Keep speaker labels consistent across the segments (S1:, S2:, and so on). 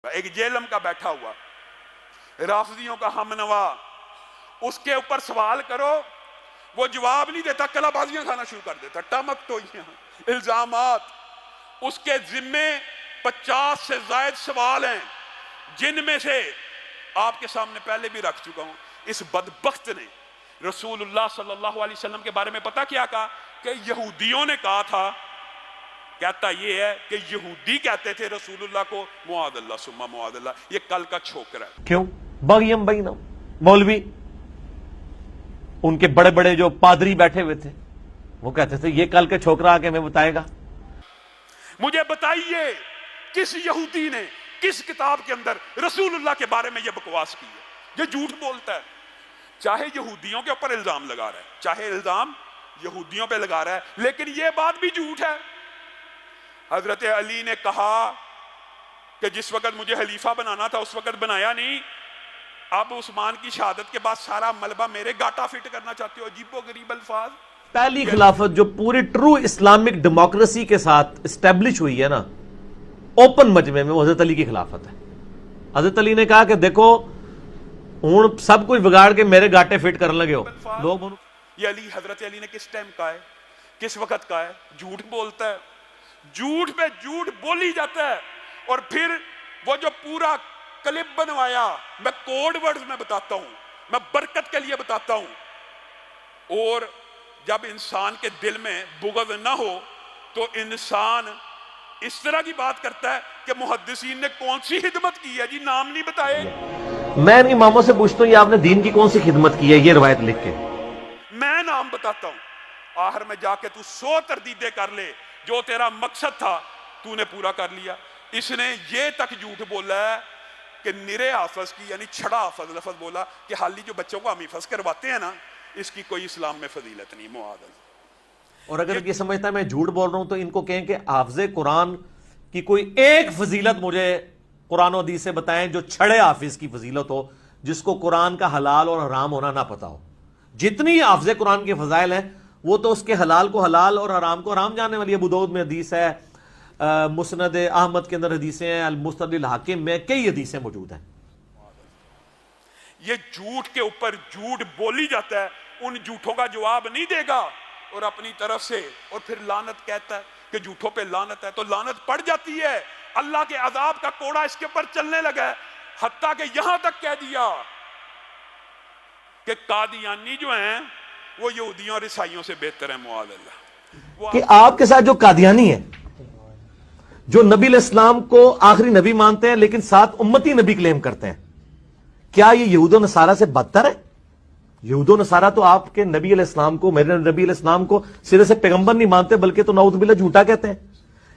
S1: ایک جیلم کا بیٹھا ہوا رافضیوں کا ہمنوا، اس کے اوپر سوال کرو وہ جواب نہیں دیتا، کلا بازیاں کھانا شروع کر دیتا، ٹمک تو الزامات اس کے ذمے 50 سے زائد سوال ہیں، جن میں سے آپ کے سامنے پہلے بھی رکھ چکا ہوں۔ اس بدبخت نے رسول اللہ صلی اللہ علیہ وسلم کے بارے میں پتہ کیا کہا؟ کہ یہودیوں نے کہا تھا، کہتا یہ ہے کہ یہودی کہتے تھے رسول اللہ کو معاذ اللہ ثم معاذ اللہ، یہ کل کا چھوکرا ہے۔
S2: کیوں؟ بغیم بینہم، مولوی ان کے بڑے بڑے جو پادری بیٹھے ہوئے تھے وہ کہتے تھے یہ کل کے چھوکرا آ کے ہمیں بتائے گا۔
S1: مجھے بتائیے کس یہودی نے کس کتاب کے اندر رسول اللہ کے بارے میں یہ بکواس کی ہے؟ یہ جھوٹ بولتا ہے، چاہے یہودیوں کے اوپر الزام لگا رہا ہے، چاہے الزام یہودیوں پہ لگا رہا ہے، لیکن یہ بات بھی جھوٹ ہے۔ حضرت علی نے کہا کہ جس وقت مجھے خلیفہ بنانا تھا اس وقت بنایا نہیں، اب عثمان کی شہادت کے بعد سارا ملبہ میرے گاٹا فٹ کرنا چاہتے ہو۔ عجیب و غریب الفاظ۔
S2: پہلی خلافت جو پوری ٹرو اسلامک ڈیموکریسی کے ساتھ اسٹیبلش ہوئی ہے نا اوپن مجمع میں، وہ حضرت علی کی خلافت ہے۔ حضرت علی نے کہا کہ دیکھو ہوں سب کچھ بگاڑ کے میرے گاٹے فٹ کرنے لگے ہو لوگ۔
S1: یہ علی حضرت علی نے کس ٹائم کہا ہے، کس وقت کہا ہے؟ جھوٹ بولتا ہے، جھوٹ پہ جھوٹ بولی جاتا ہے۔ اور پھر وہ جو پورا کلپ بنوایا، میں کوڈ ورڈز میں بتاتا ہوں، میں برکت کے لیے بتاتا ہوں۔ اور جب انسان کے دل میں بغض نہ ہو تو انسان اس طرح کی بات کرتا ہے کہ محدثین نے کون سی خدمت کی ہے جی، نام نہیں بتائے۔
S2: میں ان اماموں سے پوچھتا ہوں یہ آپ نے دین کی کون سی خدمت کی ہے، یہ روایت لکھ کے۔
S1: میں نام بتاتا ہوں، آخر میں جا کے تو 100 تردیدیں کر لے، جو تیرا مقصد تھا تو نے پورا کر لیا۔ اس نے یہ تک جھوٹ بولا ہے کہ نرے حافظ کی یعنی چھڑا حافظ لفظ بولا کہ حالی جو بچوں کو ہم حفظ کرواتے ہیں نا اس کی کوئی اسلام میں فضیلت نہیں، معاذ اللہ۔
S2: اور اگر یہ سمجھتا ہے میں جھوٹ بول رہا ہوں تو ان کو کہیں کہ حافظ قرآن کی کوئی ایک فضیلت مجھے قرآن و حدیث سے بتائیں جو چھڑے حافظ کی فضیلت ہو، جس کو قرآن کا حلال اور حرام ہونا نہ پتا ہو۔ جتنی حافظ قرآن کے فضائل ہیں وہ تو اس کے حلال کو حلال اور حرام کو حرام جاننے والی۔ ابو داؤد میں حدیث ہے، مسند احمد کے اندر حدیثیں ہیں، المستدرک الحاکم میں کئی حدیثیں موجود ہیں۔
S1: یہ جھوٹ کے اوپر جھوٹ بولی جاتا ہے، ان جھوٹوں کا جواب نہیں دے گا اور اپنی طرف سے اور پھر لعنت کہتا ہے کہ جھوٹوں پہ لعنت ہے، تو لعنت پڑ جاتی ہے۔ اللہ کے عذاب کا کوڑا اس کے اوپر چلنے لگا ہے، حتیٰ کہ یہاں تک کہہ دیا کہ قادیانی جو ہیں وہ یہودیوں اور عیسائیوں سے بہتر ہیں، معاذ اللہ۔
S2: کہ آپ کے ساتھ جو قادیانی ہے، جو نبی علیہ السلام کو آخری نبی مانتے ہیں لیکن ساتھ امتی نبی کلیم کرتے ہیں، کیا یہ یہود و نصارہ سے بدتر ہے؟ یہود و نصارہ تو آپ کے نبی علیہ السلام کو، میرے نبی علیہ السلام کو سرے سے پیغمبر نہیں مانتے بلکہ تو نعوذ باللہ جھوٹا کہتے ہیں۔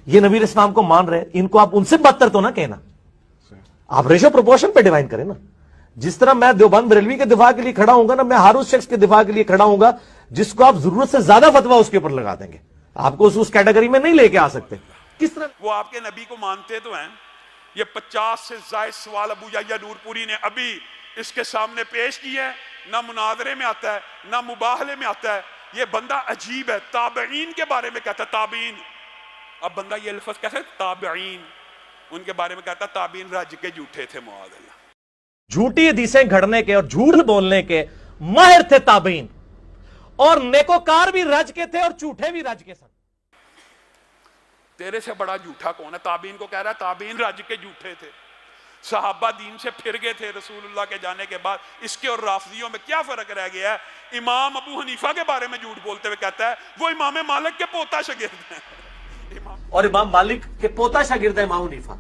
S2: یہ نبی علیہ السلام کو مان رہے ہیں، ان کو آپ ان سے بدتر تو نہ کہنا۔ آپ ریشو پروپورشن پہ ڈیوائن کریں نا۔ جس طرح میں دیوبند بریلوی کے دفاع کے لیے کھڑا ہوں گا نا، میں ہر اس شخص کے دفاع کے لیے کھڑا ہوں گا جس کو آپ ضرورت سے زیادہ فتویٰ اس کے اوپر لگا دیں گے، آپ کو اس کیٹیگری میں نہیں لے کے آ سکتے۔ کس طرح
S1: وہ آپ کے نبی کو مانتے تو ہیں۔ یہ 50 سے زائد سوال ابو یحییٰ نور پوری نے ابھی اس کے سامنے پیش کی ہے، نہ مناظرے میں آتا ہے نہ مباہلے میں آتا ہے۔ یہ بندہ عجیب ہے، تابعین کے بارے میں کہتا ہے تابعین۔ اب بندہ یہ لفظ کہتا ہے تابعین، ان کے بارے میں کہتا ہے تابعین رج کے جھوٹے تھے، معاذ اللہ۔
S2: جھوٹی حدیثیں گھڑنے کے اور جھوٹ بولنے کے ماہر تھے تابعین، اور نیکوکار بھی رج کے تھے اور جھوٹے بھی رج کے سن۔
S1: تیرے سے بڑا جھوٹا کون ہے؟ تابعین کو کہہ رہا ہے تابعین رج کے جھوٹے تھے، صحابہ دین سے پھر گئے تھے رسول اللہ کے جانے کے بعد۔ اس کے اور رافضیوں میں کیا فرق رہ گیا ہے؟ امام ابو حنیفہ کے بارے میں جھوٹ بولتے ہوئے کہتا ہے وہ امام مالک کے پوتا شاگرد ہیں،
S2: اور امام مالک کے پوتا شاگرد ہے امام حنیفہ۔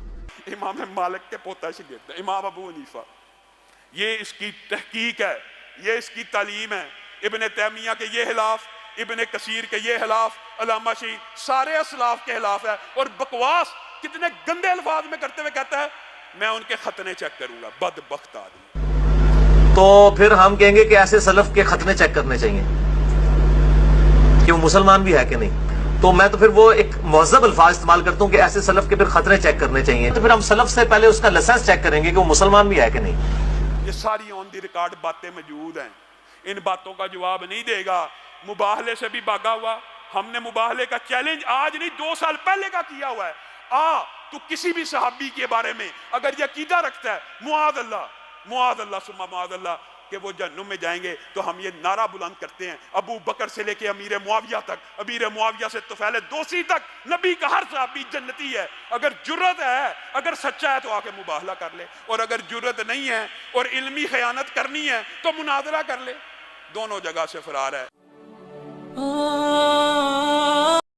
S1: امام مالک کے پوتا شاگرد ہے امام ابو حنیفہ۔ یہ اس کی تحقیق ہے، یہ اس کی تعلیم ہے۔ ابن تیمیہ کے یہ خلاف، ابن کثیر کے یہ خلاف، علامہ شیعی سارے اسلاف کے خلاف ہے، اور بکواس کتنے گندے الفاظ میں کرتے ہوئے کہتا ہے میں ان کے ختنے چیک کروں گا۔ بدبخت آدمی۔
S2: تو پھر ہم کہیں گے کہ ایسے سلف کے ختنے چیک کرنے چاہیے کہ وہ مسلمان بھی ہے کہ نہیں۔ تو میں تو پھر وہ ایک مہذب الفاظ استعمال کرتا ہوں کہ ایسے سلف کے پھر خطرے چیک کرنے چاہیے، تو پھر ہم سلف سے پہلے اس کا لائسنس چیک کریں گے کہ وہ مسلمان بھی ہے کہ نہیں۔
S1: یہ ساری آن دی ریکارڈ باتیں موجود ہیں، ان باتوں کا جواب نہیں دے گا۔ مباہلے سے بھی بھاگا ہوا، ہم نے مباہلے کا چیلنج آج نہیں 2 سال پہلے کا کیا ہوا ہے۔ تو کسی بھی صحابی کے بارے میں اگر یہ عقیدہ رکھتا ہے معاذ اللہ ثم معاذ اللہ کہ وہ جہنم میں جائیں گے، تو ہم یہ نعرہ بلند کرتے ہیں ابو بکر سے لے کے امیر معاویہ تک، امیر معاویہ سے طفیل دوسی تک، نبی کا ہر صحابی جنتی ہے۔ اگر جرت ہے، اگر سچا ہے تو آ کے مباہلہ کر لے، اور اگر جرت نہیں ہے اور علمی خیانت کرنی ہے تو مناظرہ کر لے، دونوں جگہ سے فرار ہے۔